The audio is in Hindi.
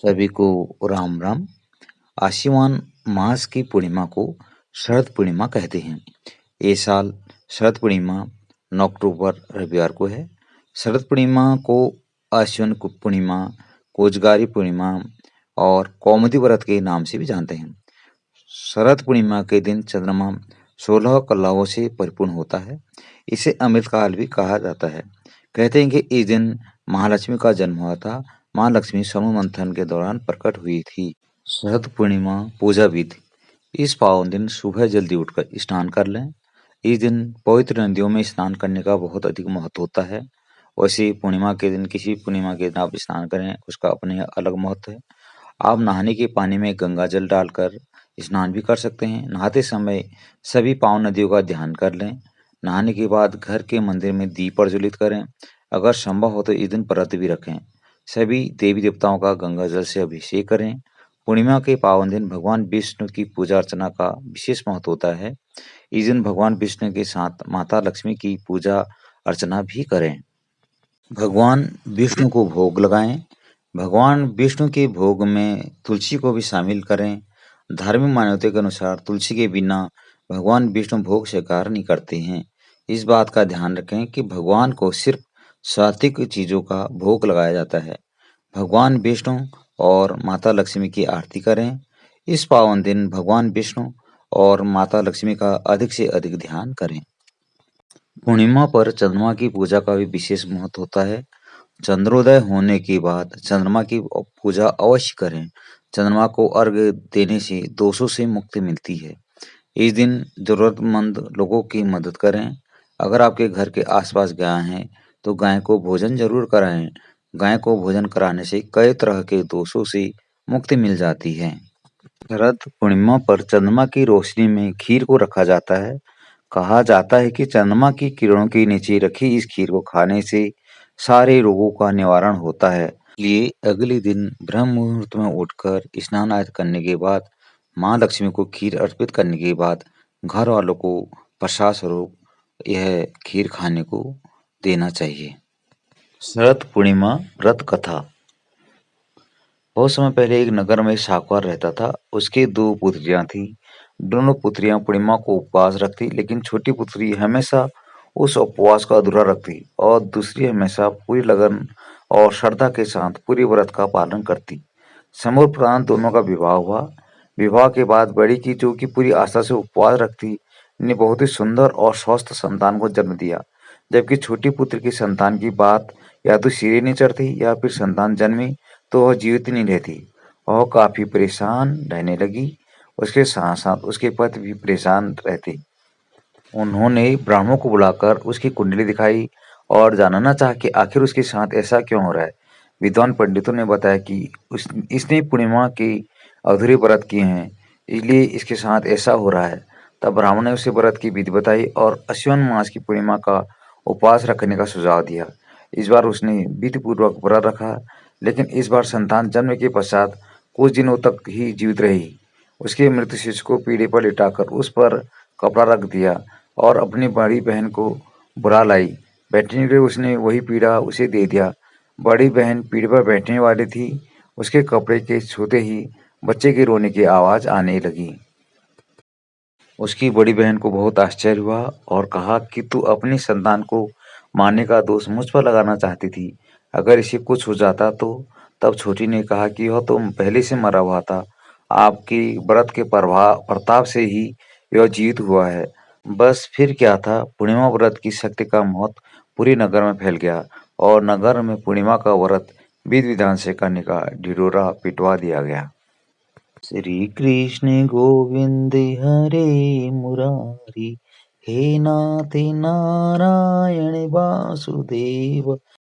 सभी को राम राम। आश्विन मास की पूर्णिमा को शरद पूर्णिमा कहते हैं। ये साल शरद पूर्णिमा 9 अक्टूबर रविवार को है। शरद पूर्णिमा को आश्विन पूर्णिमा, कोजगारी पूर्णिमा और कौमुदी व्रत के नाम से भी जानते हैं। शरद पूर्णिमा के दिन चंद्रमा 16 कलाओं से परिपूर्ण होता है। इसे अमृतकाल भी कहा जाता है। कहते हैं कि इस दिन महालक्ष्मी का जन्म हुआ था। माँ लक्ष्मी समूह मंथन के दौरान प्रकट हुई थी। शरद पूर्णिमा पूजा विधि। इस पावन दिन सुबह जल्दी उठकर स्नान कर लें। इस दिन पवित्र नदियों में स्नान करने का बहुत अधिक महत्व होता है। वैसे पूर्णिमा के दिन, किसी पूर्णिमा के दिन आप स्नान करें, उसका अपने अलग महत्व है। आप नहाने के पानी में गंगा जल डालकर स्नान भी कर सकते हैं। नहाते समय सभी पावन नदियों का ध्यान कर लें। नहाने के बाद घर के मंदिर में दीप प्रज्वलित करें। अगर संभव हो तो इस दिन व्रत भी रखें। सभी देवी देवताओं का गंगा जल से अभिषेक करें। पूर्णिमा के पावन दिन भगवान विष्णु की पूजा अर्चना का विशेष महत्व होता है। इस दिन भगवान विष्णु के साथ माता लक्ष्मी की पूजा अर्चना भी करें। भगवान विष्णु को भोग लगाएं। भगवान विष्णु के भोग में तुलसी को भी शामिल करें। धार्मिक मान्यता के अनुसार तुलसी के बिना भगवान विष्णु भोग स्वीकार नहीं करते हैं। इस बात का ध्यान रखें कि भगवान को सिर्फ सात्विक चीजों का भोग लगाया जाता है। भगवान विष्णु और माता लक्ष्मी की आरती करें। इस पावन दिन भगवान विष्णु और माता लक्ष्मी का अधिक से अधिक ध्यान करें। पूर्णिमा पर चंद्रमा की पूजा का भी विशेष महत्व होता है। चंद्रोदय होने के बाद चंद्रमा की पूजा अवश्य करें। चंद्रमा को अर्घ्य देने से दोषों से मुक्ति मिलती है। इस दिन जरूरतमंद लोगों की मदद करें। अगर आपके घर के आसपास गाय हैं तो गाय को भोजन जरूर कराएं। गाय को भोजन कराने से कई तरह के दोषों से मुक्ति मिल जाती है। शरद पूर्णिमा पर चंद्रमा की रोशनी में खीर को रखा जाता है। कहा जाता है कि चंद्रमा की किरणों के नीचे रखी इस खीर को खाने से सारे रोगों का निवारण होता है। इसलिए अगले दिन ब्रह्म मुहूर्त में उठकर स्नान आदि करने के बाद माँ लक्ष्मी को खीर अर्पित करने के बाद घर वालों को प्रसाद स्वरूप यह खीर खाने को देना चाहिए। शरद पूर्णिमा व्रत कथा। बहुत समय पहले एक नगर में साहूकार रहता था। उसके दो पुत्रियां थीं। दोनों पुत्रियां पूर्णिमा को उपवास रखती, लेकिन छोटी पुत्री हमेशा उस उपवास को अधूरा रखती और दूसरी हमेशा पूरी लगन और श्रद्धा के साथ पूरी व्रत का पालन करती। समय उपरांत दोनों का विवाह हुआ। विवाह के बाद बड़ी की, जो कि पूरी आस्था से उपवास रखती, ने बहुत ही सुंदर और स्वस्थ संतान को जन्म दिया। जबकि छोटी पुत्र की संतान की बात या तो सिरे नहीं चढ़ती या फिर संतान जन्मी तो वह जीवित नहीं रहती। वह काफी परेशान रहने लगी। उसके साथ साथ उसके पति भी परेशान रहते। उन्होंने ब्राह्मणों को बुलाकर उसकी कुंडली दिखाई और जानना चाहा कि आखिर उसके साथ ऐसा क्यों हो रहा है। विद्वान पंडितों ने बताया कि इसने पूर्णिमा के अधूरे व्रत किए हैं, इसलिए इसके साथ ऐसा हो रहा है। तब ब्राह्मण ने उसे व्रत की विधि बताई और अश्विन मास की पूर्णिमा का उपवास रखने का सुझाव दिया। इस बार उसने विधि पूर्वक व्रत रखा, लेकिन इस बार संतान जन्म के पश्चात कुछ दिनों तक ही जीवित रही। उसके मृत शिशु को पीढ़े पर लिटाकर उस पर कपड़ा रख दिया और अपनी बड़ी बहन को बुला लाई। बैठने के लिए उसने वही पीढ़ा उसे दे दिया। बड़ी बहन पीढ़े पर बैठने वाली थी। उसके कपड़े के छूते ही बच्चे के रोने की आवाज आने लगी। उसकी बड़ी बहन को बहुत आश्चर्य हुआ और कहा कि तू अपनी संतान को मारने का दोष मुझ पर लगाना चाहती थी। अगर इसे कुछ हो जाता तो? तब छोटी ने कहा कि यह तो पहले से मरा हुआ था। आपकी व्रत के प्रताप से ही यह जीवित हुआ है। बस फिर क्या था, पूर्णिमा व्रत की शक्ति का महत्व पूरे नगर में फैल गया और नगर में पूर्णिमा का व्रत विधि विधान से करने का ढिढोरा पिटवा दिया गया। श्री कृष्ण गोविंद हरे मुरारी, हे नाथ नारायण वासुदेव।